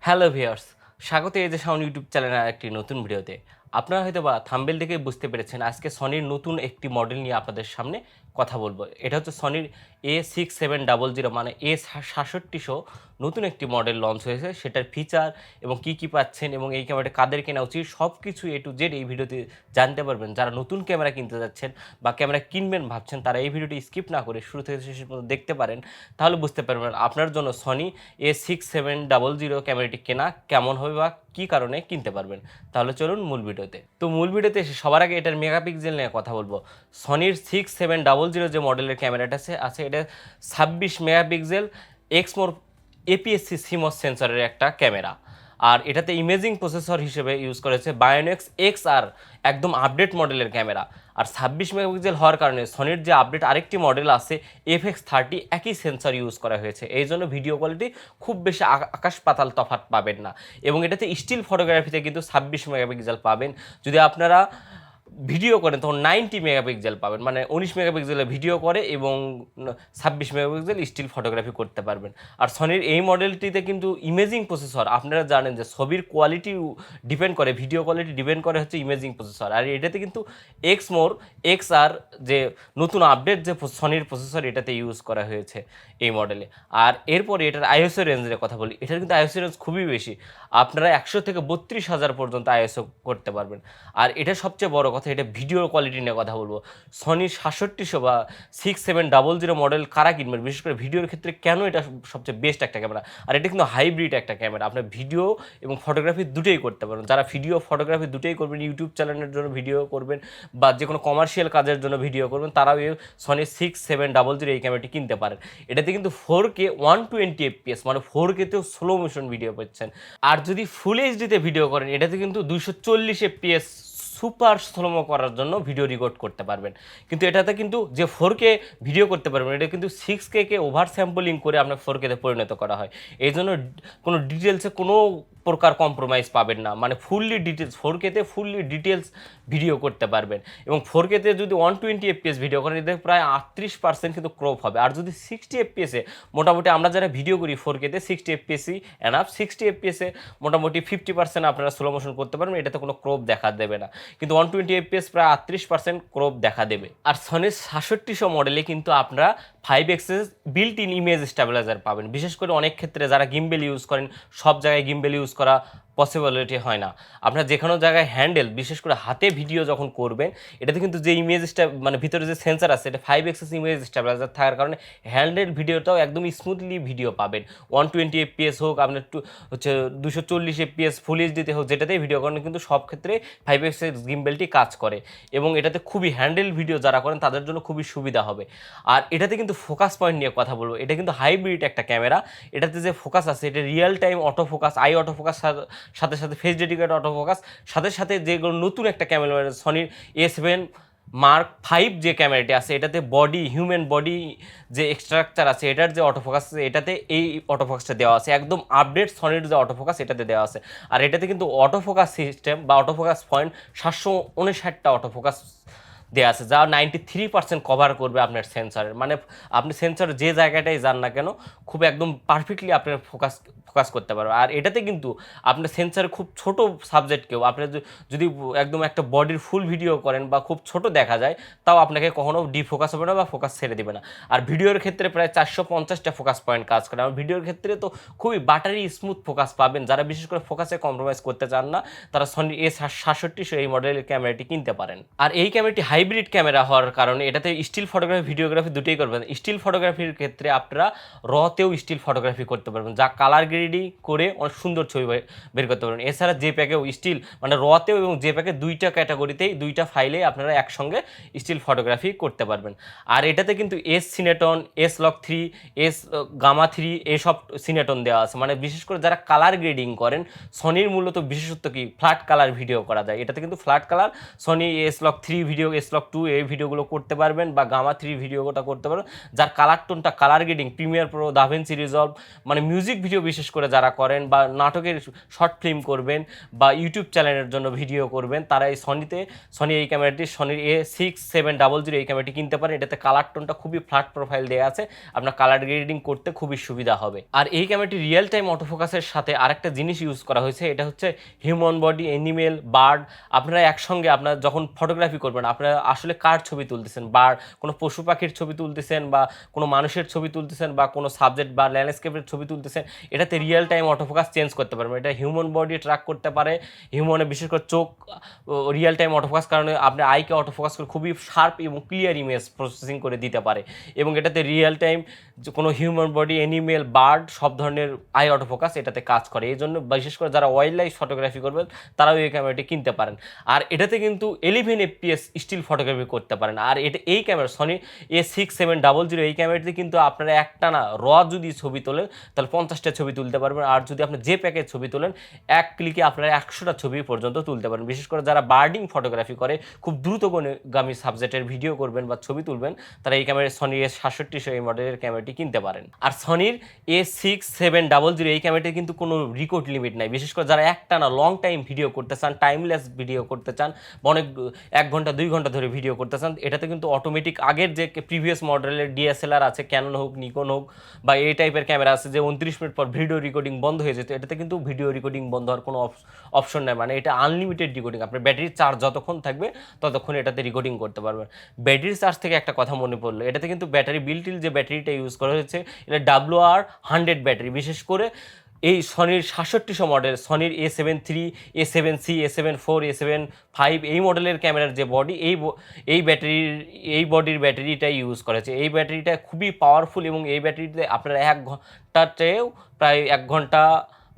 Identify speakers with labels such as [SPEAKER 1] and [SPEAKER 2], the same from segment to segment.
[SPEAKER 1] Hello viewers, স্বাগত এই যে সাউন্ড ইউটিউব চ্যানেলের একটি নতুন ভিডিওতে। আপনারা হয়তো বা থাম্বনেল দেখে বুঝতে পেরেছেন আজকে সনির নতুন একটি মডেল নিয়ে আপনাদের সামনে কথা বলবো। এটা হচ্ছে সনির A6700 মানে A6700 নতুন একটি মডেল লঞ্চ হয়েছে। সেটার ফিচার এবং কি পাচ্ছেন এবং এই ক্যামেরাটা কাদের কেনা উচিত সবকিছু A to Z এই ভিডিওতে জানতে পারবেন। যারা নতুন ক্যামেরা কিনতে যাচ্ছেন বা ক্যামেরা কিনবেন ভাবছেন তারা এই ভিডিওটি স্কিপ না করে শুরু থেকে শেষ পর্যন্ত দেখতে পারেন, তাহলে বুঝতে পারবেন আপনার জন্য সনি A6700 ক্যামেরাটি কেনা কেমন হবে বা কী কারণে কিনতে পারবেন। তাহলে চলুন মূল ভিডিওতে। তো মূল ভিডিওতে এসে সবার আগে এটার মেগাপিক্সেল নিয়ে কথা বলবো। সনির 6700 যে মডেলের ক্যামেরাটা আছে এটা 26 মেগাপিক্সেল এক্সমোর APS-C CMOS সেন্সরের একটা ক্যামেরা। আর এটাতে ইমেজিং প্রসেসর হিসেবে ইউজ করেছে বায়োনেক্স XR, একদম আপডেট মডেলের ক্যামেরা। আর 26 মেগাপিক্সেল হওয়ার কারণে সনির যে আপডেট আরেকটি মডেল আছে FX30, একই সেন্সর ইউজ করা হয়েছে। এই জন্য ভিডিও কোয়ালিটি খুব বেশি আকাশ পাতাল তফাৎ পাবেন না। এবং এটাতে স্টিল ফটোগ্রাফিতে কিন্তু 26 মেগাপিক্সেল পাবেন। যদি আপনারা ভিডিও করেন তখন 90 মেগাপিক্সেল পাবেন, মানে 19 মেগাপিক্সেলের ভিডিও করে এবং 26 মেগাপিক্সেল স্টিল ফটোগ্রাফি করতে পারবেন। আর সনির এই মডেলটিতে কিন্তু ইমেজিং প্রসেসর, আপনারা জানেন যে ছবির কোয়ালিটি ডিপেন্ড করে, ভিডিও কোয়ালিটি ডিপেন্ড করে হচ্ছে ইমেজিং প্রসেসর। আর এটাতে কিন্তু এক্সমোর XR যে নতুন আপডেট যে সনির প্রসেসর এটাতে ইউজ করা হয়েছে এই মডেলে। আর এরপরে এটার আইএসও রেঞ্জের কথা বলি, এটার কিন্তু আইএসও রেঞ্জ খুবই বেশি। আপনারা 100 থেকে 32,000 পর্যন্ত আইএসও করতে পারবেন। আর এটা সবচেয়ে বড় কথা, এটা ভিডিও কোয়ালিটি নিয়ে কথা বলবো। সনির 6700 বা 6700 মডেল কারা কিনবেন, বিশেষ করে ভিডিওর ক্ষেত্রে কেন এটা সবচেয়ে বেস্ট একটা ক্যামেরা। আর এটা কিন্তু হাইব্রিড একটা ক্যামেরা, আপনার ভিডিও এবং ফটোগ্রাফি দুটোই করতে পারবেন। যারা ভিডিও ফটোগ্রাফি দুটোই করবেন, ইউটিউব চ্যানেলের জন্য ভিডিও করবেন বা যে কোনো কমার্শিয়াল কাজের জন্য ভিডিও করবেন, তারাও এই সনির 6700 এই ক্যামেরাটি কিনতে পারেন। এটাতে কিন্তু 4K 120 FPS, মানে 4K-তেও স্লো মোশন ভিডিও পাচ্ছেন। আর যদি ফুল এইচডিতে ভিডিও করেন এটাতে কিন্তু 240 FPS সুপার স্লোমো করার জন্য ভিডিও রেকর্ড করতে পারবেন। কিন্তু এটাতে কিন্তু যে 4K ভিডিও করতে পারবেন এটা কিন্তু 6K ওভার স্যাম্পলিং করে আপনার 4K-তে পরিণত করা হয়। এই জন্য কোনো ডিটেলসে কোনো প্রকার কম্প্রোমাইজ পাবেন না, মানে ফুললি ডিটেলস 4K-তে ফুললি ডিটেলস ভিডিও করতে পারবেন। এবং 4K-তে যদি 120 FPS ভিডিও করেন এতে প্রায় 38% কিন্তু ক্রপ হবে। আর যদি 60 FPS-এ, মোটামুটি আমরা যারা ভিডিও করি 4K-তে 60 FPS-ই এনাফ। 60 FPS-এ মোটামুটি 50% আপনারা স্লো মোশন করতে পারবেন, এটাতে কোনো ক্রপ দেখা দেবে না। কিন্তু 120 FPS প্রায় 38% ক্রপ দেখা দেবে। আর সনির 6700 মডেলে কিন্তু আপনারা 5x built in image stabiliser পাবেন। বিশেষ করে অনেক ক্ষেত্রে যারা গিম্বেল ইউজ করেন, সব জায়গায় গিম্বেল ইউজ করা পসিবিলিটি হয় না। আপনার যে কোনো জায়গায় হ্যান্ডেল, বিশেষ করে হাতে ভিডিও যখন করবেন, এটাতে কিন্তু যে ইমেজটা মানে ভিতরে যে সেন্সার আছে এটা 5x ইমেজ স্টেবিলাইজার থাকার কারণে হ্যান্ডেল ভিডিওটাও একদম স্মুথলি ভিডিও পাবেন। 120 FPS হোক, আপনার হচ্ছে 240 FPS ফুল এইচডিতে হোক, যেটাতেই ভিডিও করেন কিন্তু সব ক্ষেত্রে 5x গিম্বেলটি কাজ করে। এবং এটাতে খুবই হ্যান্ডেল ভিডিও যারা করেন তাদের জন্য খুবই সুবিধা হবে। আর এটাতে কিন্তু ফোকাস পয়েন্ট নিয়ে কথা বলবো। এটা কিন্তু হাইব্রিড একটা ক্যামেরা। এটাতে যে ফোকাস আছে এটা real time auto focus, I auto focus, সাথে সাথে ফেস ডেডিকেট অটো ফোকাস, সাথে সাথে যেগুলো নতুন একটা ক্যামেরা সনির A7 Mark V যে ক্যামেরাটি আছে এটাতে বডি, হিউম্যান বডি যে স্ট্রাকচার আছে এটার যে অটোফোকাস আছে এটাতে এই অটোফোকাসটা দেওয়া আছে, একদম আপডেট সনির যে অটোফোকাস এটাতে দেওয়া আছে। আর এটাতে কিন্তু অটোফোকাস সিস্টেম বা অটোফোকাস পয়েন্ট 759টা অটোফোকাস দেওয়া আছে, যা 93% কভার করবে আপনার সেন্সরের। মানে আপনি সেন্সর যে জায়গাটাই যান না কেন খুব একদম পারফেক্টলি আপনার ফোকাস করতে পারবে। আর এটাতে কিন্তু আপনার সেন্সরে খুব ছোট সাবজেক্টকেও আপনি যদি একদম একটা বডির ফুল ভিডিও করেন বা খুব ছোট দেখা যায়, তাও আপনাকে কখনো ডিফোকাস হবে না বা ফোকাস ছেড়ে দেবে না। আর ভিডিওর ক্ষেত্রে প্রায় 450টা ফোকাস পয়েন্ট কাজ করে। আর ভিডিওর ক্ষেত্রে তো খুবই বাটারি স্মুথ ফোকাস পাবেন। যারা বিশেষ করে ফোকাসে কম্প্রোমাইজ করতে চান না তারা সনির A6700 এই মডেলের ক্যামেরাটি কিনতে পারেন। আর এই ক্যামেরাটি হাইব্রিড ক্যামেরা হওয়ার কারণে এটাতে স্টিল ফটোগ্রাফি, ভিডিওগ্রাফি দুটোই করবেন। স্টিল ফটোগ্রাফির ক্ষেত্রে আপনারা রতেও স্টিল ফটোগ্রাফি করতে পারবেন, যা কালার গ্রেডিং করে অনেক সুন্দর ছবি বের করতে পারবেন। এছাড়া যে প্যাকেও স্টিল, মানে রতেও এবং যে প্যাকে দুইটা ক্যাটাগরিতেই দুইটা ফাইলে আপনারা একসঙ্গে স্টিল ফটোগ্রাফি করতে পারবেন। আর এটাতে কিন্তু সিনেটন, log3, গামা3 এসব সিনেটন দেওয়া আছে। মানে বিশেষ করে যারা কালার গ্রেডিং করেন, সনির মূলত বিশেষত্ব কি ফ্ল্যাট কালার ভিডিও করা যায়। এটাতে কিন্তু flat colour Sony log3 video, S-Log 2 এই ভিডিওগুলো করতে পারবেন, বা গামা 3 ভিডিওটা করতে পারবেন, যার কালার টোনটা, colour grading, premiere pro, DaVinci resolve, মানে মিউজিক ভিডিও বিশেষ করে যারা করেন, বা নাটকের শর্ট ফিল্ম করবেন, বা ইউটিউব চ্যানেলের জন্য ভিডিও করবেন, তারা এই সনি এই ক্যামেরাটি, সনির A6700 এই ক্যামেরাটি কিনতে পারেন। এটাতে কালার টোনটা খুবই ফ্ল্যাট প্রোফাইল দেওয়া আছে, আপনার কালার গ্রেডিং করতে খুবই সুবিধা হবে। আর এই ক্যামেরাটি রিয়েল টাইম অটোফোকাসের সাথে আরেকটা জিনিস ইউজ করা হয়েছে, এটা হচ্ছে হিউম্যান বডি, অ্যানিমেল, বার্ড। আপনারা একসঙ্গে আপনারা যখন ফটোগ্রাফি করবেন, আপনারা আসলে কার ছবি তুলতেছেন, বার্ড, কোনো পশু পাখির ছবি তুলতেছেন, বা কোনো মানুষের ছবি তুলতেছেন, বা কোনো সাবজেক্ট বা ল্যান্ডস্কেপের ছবি তুলতেছেন, এটাতে রিয়েল টাইম অটোফোকাস চেঞ্জ করতে পারবেন। এটা হিউম্যান বডি ট্র্যাক করতে পারে, হিউম্যানের বিশেষ করে চোখ রিয়েল টাইম অটোফোকাস কারণে আপনার আইকে অটোফোকাস করে খুবই শার্প এবং ক্লিয়ার ইমেজ প্রসেসিং করে দিতে পারে। এবং এটাতে রিয়েল টাইম কোনো হিউম্যান বডি, অ্যানিমেল, বার্ড সব ধরনের আই অটোফোকাস এটাতে কাজ করে। এই জন্য বিশেষ করে যারা ওয়াইল্ড লাইফ ফটোগ্রাফি করবেন তারাও এই ক্যামেরাটি কিনতে পারেন। আর এটাতে কিন্তু 11 FPS স্টিল ফটোগ্রাফি করতে পারেন। আর এই ক্যামেরা সনি A6700 এই ক্যামেরাটি কিন্তু আপনারা একটানা যদি ছবি তোলেন তাহলে 50টা ছবি তুলতে পারবেন। আর যদি আপনি যে প্যাকেজ ছবি তোলেন, এক ক্লিকে আপনারা 100টা ছবি পর্যন্ত তুলতে পারেন। বিশেষ করে যারা বার্ডিং ফটোগ্রাফি করে, খুব দ্রুতগামী সাবজেক্টের ভিডিও করবেন বা ছবি তুলবেন, তারা এই ক্যামেরা সনি A6700 এই মডেলের ক্যামেরাটি কিনতে পারেন। আর সনির A6700 এই ক্যামেরাটির কিন্তু কোনো রেকর্ড লিমিট নাই। বিশেষ করে যারা একটানা লং টাইম ভিডিও করতে চান, টাইমলেস ভিডিও করতে চান, অনেক 1 ঘন্টা 2 ঘন্টা ধরে ভিডিও করতে চান, এটাতে কিন্তু অটোমেটিক আগের যে প্রিভিয়াস মডেলের DSLR আছে, ক্যানন হোক, নিকন হোক, বা এই টাইপের ক্যামেরা আছে যে 29 মিনিট পর ভিডিও রেকর্ডিং বন্ধ হয়ে যেত, এটাতে কিন্তু ভিডিও রেকর্ডিং বন্ধ হওয়ার কোনো অপশন নেই। মানে এটা আনলিমিটেড রেকর্ডিং, আপনার ব্যাটারির চার্জ যতক্ষণ থাকবে ততক্ষণ এটাতে রেকর্ডিং করতে পারবেন। ব্যাটারির চার্জ থেকে একটা কথা মনে পড়লো, এটাতে কিন্তু ব্যাটারি বিল্টিল যে ব্যাটারিটা ইউজ করা হয়েছে, এটা WR100 ব্যাটারি। বিশেষ করে এই সনির 6700 model, সনির A7 III, A7C, A7 IV, A7 V এই মডেলের ক্যামেরার যে বডি, এই বডির ব্যাটারিটাই ইউজ করা হয়েছে। এই ব্যাটারিটা খুবই পাওয়ারফুল, এবং এই ব্যাটারিতে আপনারা 1 ঘন্টাতেও প্রায় 1 ঘন্টা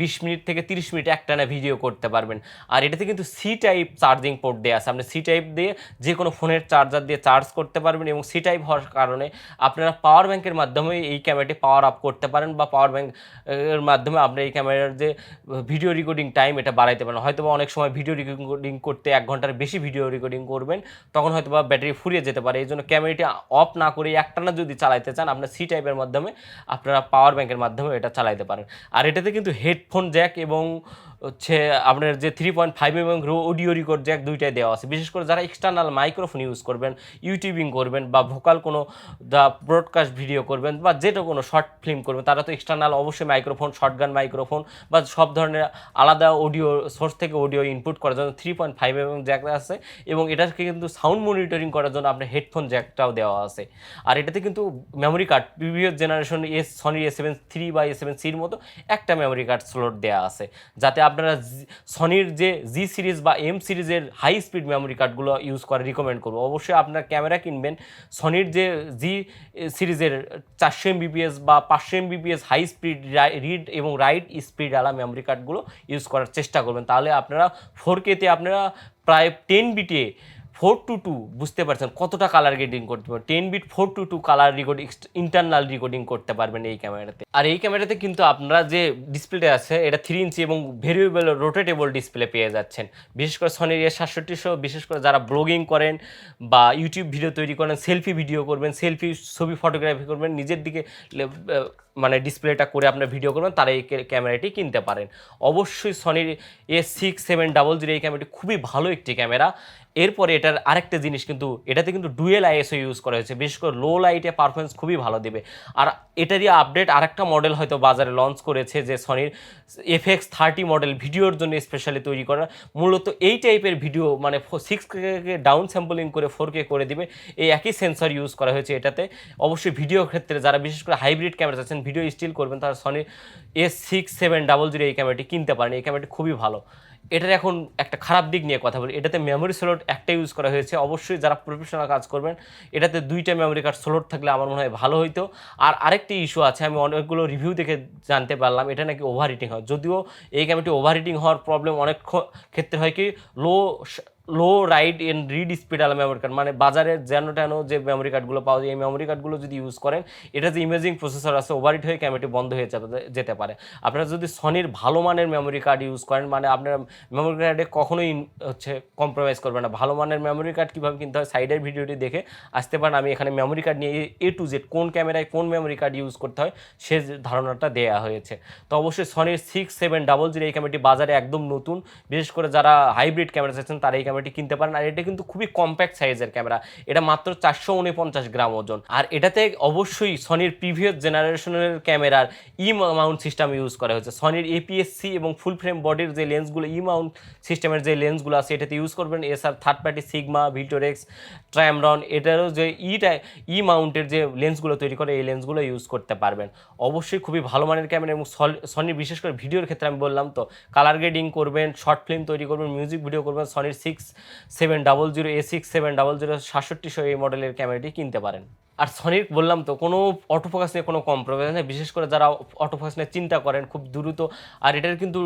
[SPEAKER 1] 20 মিনিট থেকে 30 মিনিট একটানা ভিডিও করতে পারবেন। আর এটাতে কিন্তু সি টাইপ চার্জিং পোর্ট দেওয়া আছে, আপনি সি টাইপ দিয়ে যে কোনো ফোনের চার্জার দিয়ে চার্জ করতে পারবেন। এবং সি টাইপ হওয়ার কারণে আপনারা পাওয়ার ব্যাংকের মাধ্যমে এই ক্যামেরাটি পাওয়ার আপ করতে পারেন, বা পাওয়ার ব্যাংক এর মাধ্যমে আপনি এই ক্যামেরার যে ভিডিও রেকর্ডিং টাইম এটা বাড়াইতে পারেন। হয়তো বা অনেক সময় ভিডিও রেকর্ডিং করতে 1 ঘন্টার বেশি ভিডিও রেকর্ডিং করবেন, তখন হয়তো বা ব্যাটারি ফুরিয়ে যেতে পারে। এই জন্য ক্যামেরাটি অফ না করে একটানা যদি চালাইতে চান, আপনার সি টাইপের মাধ্যমে আপনারা পাওয়ার ব্যাংকের মাধ্যমে এটা চালাইতে পারেন। আর এটাতে কিন্তু হেডফোন জ্যাক এবং হচ্ছে আপনার যে 3.5mm অডিও রেকর্ড জ্যাক দুইটাই দেওয়া আছে। বিশেষ করে যারা এক্সটার্নাল মাইক্রোফোন ইউজ করবেন, ইউটিউবিং করবেন, বা ভোকাল কোনো ব্রডকাস্ট ভিডিও করবেন, বা যেটা কোনো শর্ট ফিল্ম করবেন, তারা তো এক্সটার্নাল অবশ্যই মাইক্রোফোন, শর্টগান মাইক্রোফোন, বা সব ধরনের আলাদা অডিও সোর্স থেকে অডিও ইনপুট করার জন্য 3.5mm জ্যাক আছে। এবং এটাকে কিন্তু সাউন্ড মনিটরিং করার জন্য আপনার হেডফোন জ্যাকটাও দেওয়া আছে। আর এটাতে কিন্তু memory card previous generation Sony A7 III বা A7C-র মতো একটা মেমোরি কার্ড স্লট দেওয়া আছে, যাতে আপনারা সনির যে জি সিরিজ বা এম সিরিজের হাই স্পিড মেমোরি কার্ডগুলো ইউজ করে রিকমেন্ড করবো। অবশ্যই আপনার ক্যামেরা কিনবেন সনির যে জি সিরিজের 400 MBPS বা 500 MBPS হাই স্পিড রিড এবং রাইট স্পিড আলা মেমোরি কার্ডগুলো ইউজ করার চেষ্টা করবেন। তাহলে আপনারা 4K-তে আপনারা প্রায় 10 বিটে 4:2 বুঝতে পারছেন কতটা কালার গ্রেডিং করতে পারবেন। 10 bit 4:2 colour recording, internal recording করতে পারবেন এই ক্যামেরাতে। আর এই ক্যামেরাতে কিন্তু আপনারা যে ডিসপ্লেটা আছে, এটা 3 ইঞ্চি এবং ভেরিয়েবল রোটেটেবল ডিসপ্লে পেয়ে যাচ্ছেন। বিশেষ করে সনির A6700, বিশেষ করে যারা ব্লগিং করেন বা ইউটিউব ভিডিও তৈরি করেন, সেলফি ভিডিও করবেন, সেলফি ছবি ফটোগ্রাফি করবেন, নিজের দিকে মানে ডিসপ্লেটা করে আপনার ভিডিও করবেন, তারা এই ক্যামেরাটি কিনতে পারেন। অবশ্যই সনির A6700 এই ক্যামেরাটি খুবই ভালো একটি ক্যামেরা। এরপরে এটার আরেকটা জিনিস, কিন্তু এটাতে কিন্তু ডুয়েল ISO ইউজ করা হয়েছে, বিশেষ করে লো লাইটে পারফরমেন্স খুবই ভালো দেবে। আর এটারই আপডেট আরেকটা মডেল হয়তো বাজারে লঞ্চ করেছে, যে সনির FX30 মডেল, ভিডিওর জন্য স্পেশালি তৈরি করা। মূলত এই টাইপের ভিডিও মানে 6K ডাউন স্যাম্পলিং করে 4K করে দিবে, এই একই সেন্সর ইউজ করা হয়েছে এটাতে। অবশ্যই ভিডিও ক্ষেত্রে যারা বিশেষ করে হাইব্রিড ক্যামেরা আছেন, ভিডিও স্টিল করবেন, তারা সনির A6700 এই ক্যামেরাটি কিনতে পারেন। এই ক্যামেরাটি খুবই ভালো। এটার এখন একটা খারাপ দিক নিয়ে কথা বলি, এটাতে মেমোরি স্লট একটা ইউজ করা হয়েছে। অবশ্যই যারা প্রফেশনাল কাজ করবেন, এটাতে 2টা মেমোরি কার্ড স্লট থাকলে আমার মনে হয় ভালো হইতো। আর আরেকটি ইস্যু আছে, আমি অনেকগুলো রিভিউ দেখে জানতে পারলাম, এটা নাকি ওভারহিটিং হয়। যদিও এই ক্যামেরাটি ওভারহিটিং হওয়ার প্রবলেম অনেক ক্ষেত্রে হয় কি, লো লো রাইড এন্ড রিড স্পিড আলা মেমোরি কার্ড, মানে বাজারে যেন তেন যে মেমোরি কার্ডগুলো পাওয়া যায় এই মেমোরি কার্ডগুলো যদি ইউজ করেন, এটা যে ইমেজিং প্রসেসর আছে ওভারহিট হয়ে ক্যামেরাটি বন্ধ হয়ে যেতে পারে। আপনারা যদি সনির ভালো মানের মেমোরি কার্ড ইউজ করেন, মানে আপনার মেমোরি কার্ডে কখনোই হচ্ছে কম্প্রোমাইজ করবে না। ভালো মানের মেমোরি কার্ড কীভাবে কিনতে হয় সাইডের ভিডিওটি দেখে আসতে পারেন। আমি এখানে মেমোরি কার্ড নিয়ে A to Z কোন ক্যামেরায় কোন মেমোরি কার্ড ইউজ করতে হয় সে ধারণাটা দেওয়া হয়েছে। তো অবশ্যই সনির 6700 এই ক্যামেরাটি বাজারে একদম নতুন, বিশেষ করে যারা হাইব্রিড ক্যামেরা চাচ্ছেন তারা এই ক্যামেরাটি কিনতে পারেন। আর এটা কিন্তু খুবই কম্প্যাক্ট সাইজের ক্যামেরা, এটা মাত্র 449 গ্রাম ওজন। আর এটাতে অবশ্যই সনির প্রিভিয়াস জেনারেশনের ক্যামেরার মাউন্ট সিস্টেম ইউজ করা হয়েছে। সনির APS-C এবং ফুল ফ্রেম বডির যে লেন্সগুলো মাউন্ট সিস্টেমের যে লেন্সগুলো আছে এটাতে ইউজ করবেন। এছাড়া থার্ড পার্টি সিগমা, ভিক্টোরেক্স, ট্রায়ামরন এটারও যে মাউন্টের যে লেন্সগুলো তৈরি করে এই লেন্সগুলো ইউজ করতে পারবেন। অবশ্যই খুবই ভালো মানের ক্যামেরা এবং সনির বিশেষ করে ভিডিওর ক্ষেত্রে আমি বললাম তো কালার গ্রেডিং করবেন, শর্ট ফিল্ম তৈরি করবেন, মিউজিক ভিডিও করবেন, সনির 6700 a6700 6700 এই মডেলের ক্যামেরাটি কিনতে পারেন। আর সনির বললাম তো কোনো অটোফোকাস নিয়ে কোনো কম্প্রোমাইজ নেই, বিশেষ করে যারা অটোফোকাস নিয়ে চিন্তা করেন খুব দ্রুত। আর এটার কিন্তু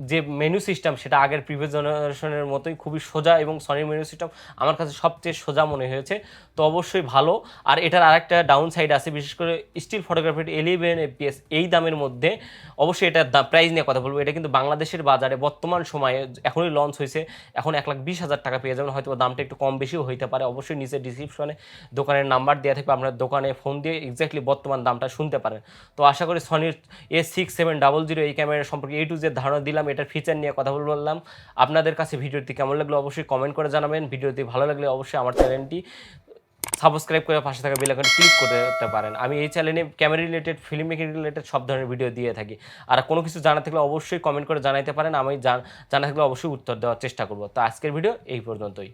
[SPEAKER 1] যে মেনু সিস্টেম সেটা আগের প্রিভিয়াস জেনারেশনের মতোই খুবই সোজা, এবং সনির মেনু সিস্টেম আমার কাছে সবচেয়ে সোজা মনে হয়েছে। তো অবশ্যই ভালো। আর এটার আরেকটা ডাউন সাইড আছে, বিশেষ করে স্টিল ফটোগ্রাফির 11 FPS এই দামের মধ্যে। অবশ্যই এটার প্রাইস নিয়ে কথা বলবো, এটা কিন্তু বাংলাদেশের বাজারে বর্তমান সময়ে এখনই লঞ্চ হয়েছে, এখন 1,20,000 টাকা পেয়ে যাবেন। হয়তো দামটা একটু কম বেশিও হইতে পারে। অবশ্যই নিচে ডিসক্রিপশনে দোকানের নাম্বার দেওয়া থাকবে, আপনার দোকানে ফোন দিয়ে এক্স্যাক্টলি বর্তমান দামটা শুনতে পারেন। তো আশা করি সনির A6700 এই ক্যামেরা সম্পর্কে A to Z ধারণা দিলাম, এটার ফিচার নিয়ে কথা বললাম। আপনাদের কাছে ভিডিওটি কেমন লাগলো অবশ্যই কমেন্ট করে জানাবেন। ভিডিওটি ভালো লাগলে অবশ্যই আমার চ্যানেলটি সাবস্ক্রাইব করে পাশে থাকা বেল আইকনে ক্লিক করতে পারেন। আমি এই চ্যানেলে camera related, film making related সব ধরনের ভিডিও দিয়ে থাকি। আর কোনো কিছু জানা থাকলে অবশ্যই কমেন্ট করে জানাতে পারেন, আমি জানা থাকলে অবশ্যই উত্তর দেওয়ার চেষ্টা করব। তো আজকের ভিডিও এই পর্যন্তই।